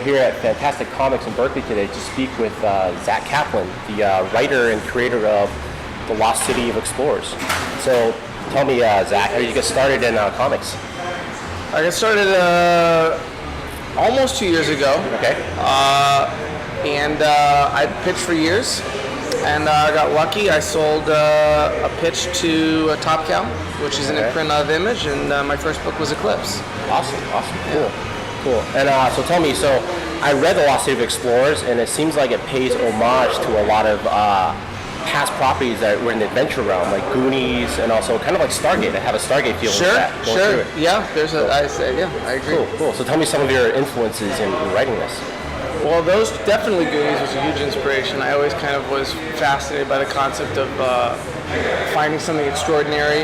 here at Fantastic Comics in Berkeley today to speak with Zack Kaplan, the writer and creator of The Lost City of Explorers. So tell me, Zack, how did you get started in comics? I got started almost 2 years ago. Okay. And I pitched for years, and I got lucky. I sold a pitch to Top Cow, which is an imprint of Image, and my first book was Eclipse. Awesome, cool. And so tell me, so I read The Lost City of Explorers, and it seems like it pays homage to a lot of past properties that were in the adventure realm, like Goonies, and also kind of like Stargate. I have a Stargate feel. Sure. Yeah, I agree. Cool. So tell me some of your influences in writing this. Well, those definitely Goonies was a huge inspiration. I always kind of was fascinated by the concept of finding something extraordinary,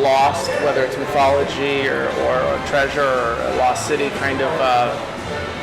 lost, whether it's mythology or a treasure or a lost city, kind of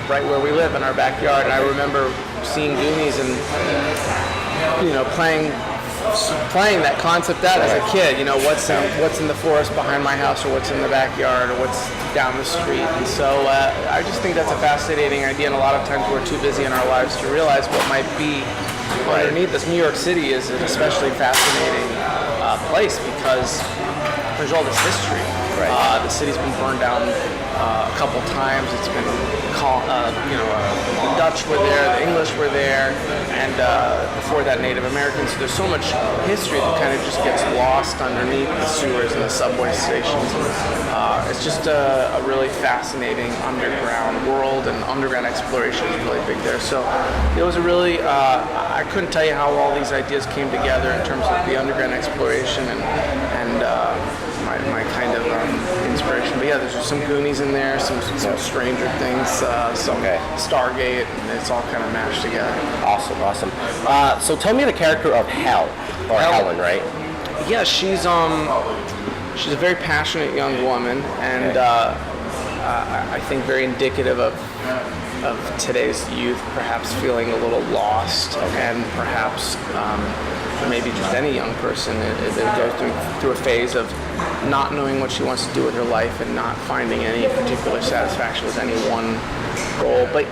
right where we live in our backyard. And I remember seeing Goonies and playing that concept out as a kid. What's in the forest behind my house, or what's in the backyard, or what's down the street. And so I just think that's a fascinating idea, and a lot of times we're too busy in our lives to realize what might be underneath this. New York City is an especially fascinating place because there's all this history. The city's been burned down a couple times. It's been the Dutch were there, the English were there, and before that Native Americans. So there's so much history that kind of just gets lost underneath the sewers and the subway stations. It's just a really fascinating underground world, and underground exploration is really big there. So it was a really, I couldn't tell you how all these ideas came together in terms of the underground exploration and my kind of inspiration. But yeah, there's some Goonies in there, some Stranger Things, some Stargate, and it's all kind of mashed together. Awesome. So tell me the character of Helen, right? Yeah, she's a very passionate young woman, and I think very indicative of today's youth, perhaps feeling a little lost, and perhaps maybe just any young person that goes through a phase of not knowing what she wants to do with her life and not finding any particular satisfaction with any one goal. But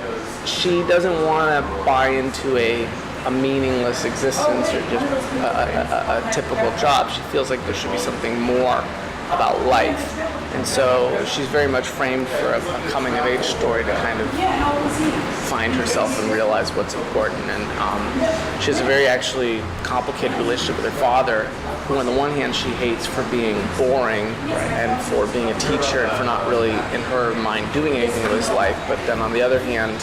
she doesn't want to buy into a meaningless existence or just a typical job. She feels like there should be something more about life. And so she's very much framed for a coming-of-age story to kind of find herself and realize what's important. And she has a very actually complicated relationship with her father, who on the one hand she hates for being boring and for being a teacher and for not really, in her mind, doing anything with his life. But then on the other hand,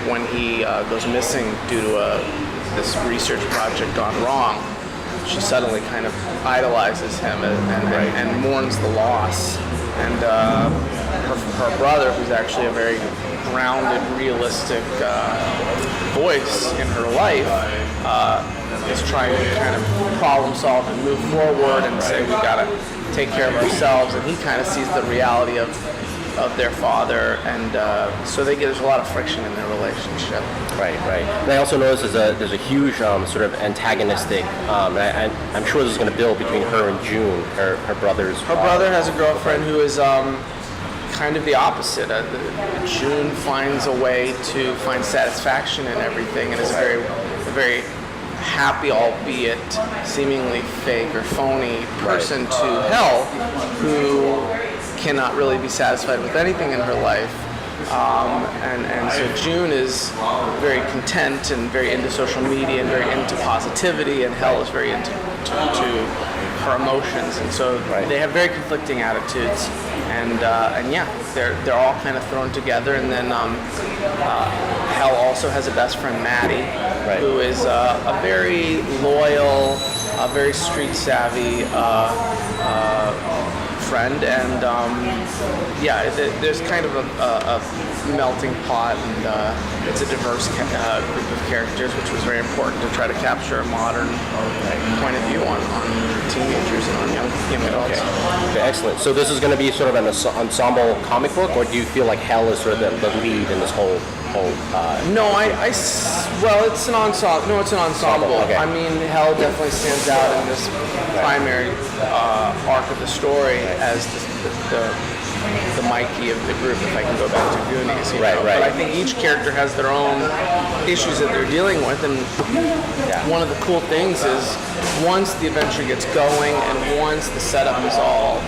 when he goes missing due to this research project gone wrong, she suddenly kind of idolizes him and mourns the loss. And her brother, who's actually a very grounded, realistic voice in her life, is trying to kind of problem solve and move forward and say we gotta take care of ourselves. And he kind of sees the reality of their father, and so there's a lot of friction in their relationship. Right. And I also noticed there's a huge sort of antagonistic, and I'm sure this is going to build between her and June, her brother's. Her brother has a girlfriend who is kind of the opposite. June finds a way to find satisfaction in everything, and is a very happy, albeit seemingly fake or phony person to Hell, who cannot really be satisfied with anything in her life. And so June is very content and very into social media and very into positivity, and Hell is very into her emotions. And so they have very conflicting attitudes. And yeah, they're all kind of thrown together. And then Hell also has a best friend, Maddie, who is a very loyal, a very street savvy friend, and there's kind of a melting pot, and it's a diverse group of characters, which was very important to try to capture a modern point of view on teenagers and on young adults. Okay, excellent. So this is going to be sort of an ensemble comic book, or do you feel like Hell is sort of the lead in this whole? It's an ensemble. No, it's an ensemble. Okay. I mean, Hell definitely stands out in this primary arc of the story as the the Mikey of the group, if I can go back to Goonies. You Right, know? right. But I think each character has their own issues that they're dealing with, and one of the cool things is once the adventure gets going and once the setup is all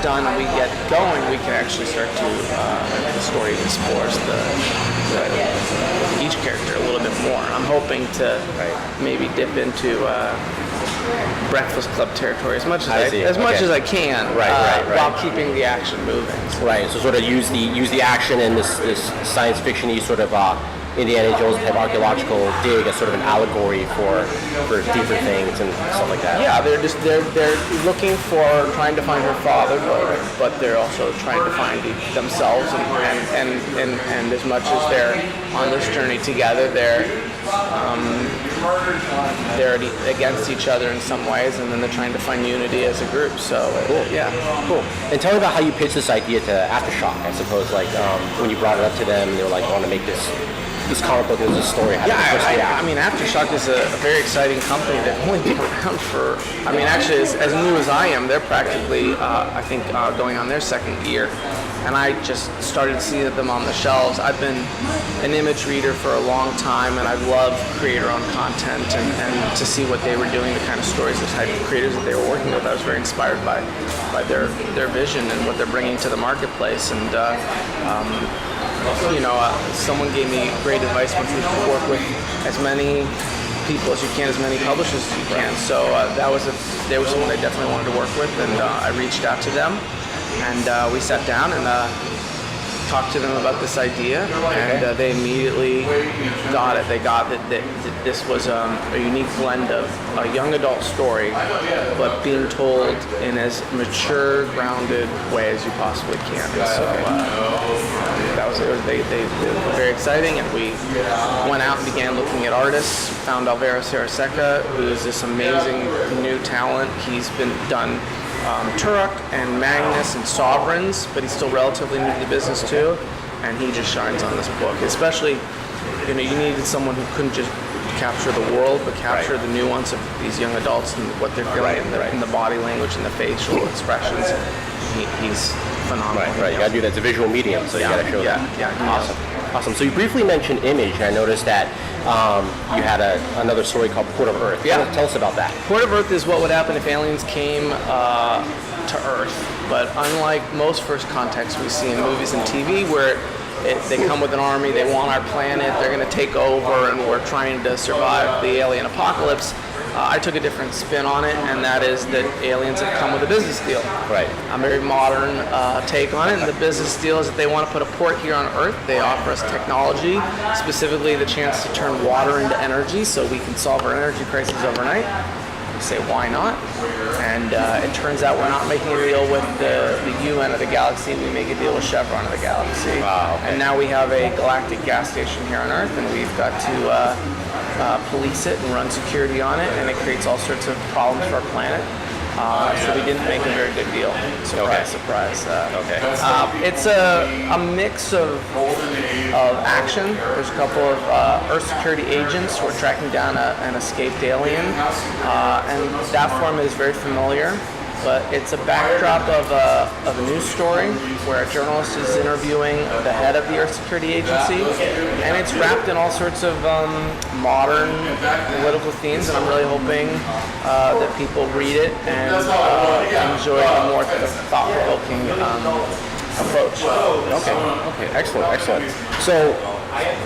done and we get going, we can actually start to the story explores each character a little bit more. I'm hoping to maybe dip into Breakfast Club territory as much as I can, while keeping the action moving. Right. So sort of use the action in this science fiction-y sort of Indiana Jones type archaeological dig as sort of an allegory for deeper things and stuff like that. Yeah, they're looking for trying to find her father, but they're also trying to find themselves, and as much as they're on this journey together, they're against each other in some ways, and then they're trying to find unity as a group. So cool. Yeah, cool. And tell me about how you pitched this idea to Aftershock. I suppose when you brought it up to them, they were like, "I want to make this comic book as a story." I mean, Aftershock is a very exciting company that's only been around for, actually, as new as I am, they're practically, I think, going on their second year. And I just started to see them on the shelves. I've been an image reader for a long time, and I love creator-owned content, and to see what they were doing, the kind of stories, the type of creators that they were working with. I was very inspired by their vision and what they're bringing to the marketplace. And someone gave me great advice once you work with as many people as you can, as many publishers as you can. So they were someone I definitely wanted to work with, and I reached out to them, and we sat down and talked to them about this idea, and they immediately got it. They got that this was a unique blend of a young adult story, but being told in as mature, grounded way as you possibly can. So that was it. They were very exciting, and we went out and began looking at artists. Found Alvaro Saraseca, who is this amazing new talent. He's done Turok and Magnus and Sovereigns, but he's still relatively new to the business too, and he just shines on this book. Especially, you needed someone who couldn't just capture the world, but capture the nuance of these young adults and what they're feeling in the body language and the facial expressions. He's phenomenal. Right. You gotta do that. It's a visual medium, so you gotta show that. Yeah. Awesome. So you briefly mentioned Image, and I noticed that you had another story called Port of Earth. Yeah. Tell us about that. Port of Earth is what would happen if aliens came to Earth, but unlike most first contacts we see in movies and TV, where they come with an army, they want our planet, they're going to take over, and we're trying to survive the alien apocalypse. I took a different spin on it, and that is that aliens have come with a business deal. Right. A very modern take on it, and the business deal is that they want to put a port here on Earth. They offer us technology, specifically the chance to turn water into energy so we can solve our energy crisis overnight. We say, why not? And it turns out we're not making a deal with the UN of the galaxy. We make a deal with Chevron of the galaxy. Wow, okay. And now we have a galactic gas station here on Earth, and we've got to police it and run security on it, and it creates all sorts of problems for our planet. So we didn't make a very good deal. Surprise. It's a mix of action. There's a couple of Earth security agents who are tracking down an escaped alien, and that form is very familiar. But it's a backdrop of a news story where a journalist is interviewing the head of the Earth Security Agency, and it's wrapped in all sorts of modern political themes, and I'm really hoping that people read it and enjoy the more thought-provoking approach. Okay, excellent. So,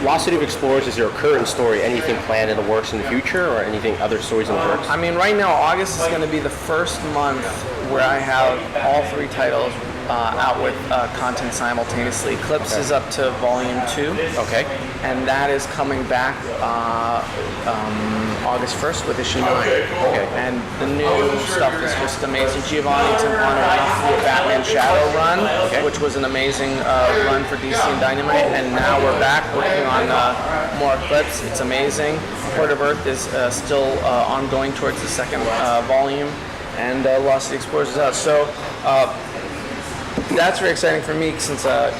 Lost City of Explorers is your current story. Anything planned in the works in the future, or anything other stories in the works? I mean, right now, August is going to be the first month where I have all three titles out with content simultaneously. Eclipse is up to volume 2. Okay. And that is coming back August 1st with issue 9. Okay. And the new stuff is just amazing. Giovanni Timpano went off to do a Batman Shadow run, which was an amazing run for DC and Dynamite. And now we're back working on more Eclipse. It's amazing. Port of Earth is still ongoing towards the second volume. And Lost City Explorers is out. So that's very exciting for me since, like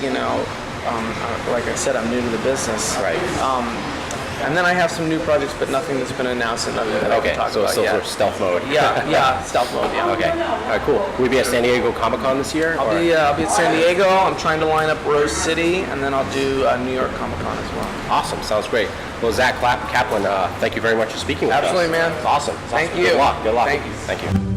I said, I'm new to the business. Right. And then I have some new projects, but nothing that's been announced and nothing that I Okay, can talk so about still yet. sort of stealth mode. Yeah, stealth mode. Yeah. Okay. All right, cool. Will you be at San Diego Comic-Con this year? I'll be at San Diego. I'm trying to line up Rose City, and then I'll do New York Comic Con as well. Awesome. Sounds great. Well, Zack Kaplan, thank you very much for speaking with us. Absolutely, man. It's awesome. Thank you. Good luck. Good luck. Thank you. Thank you.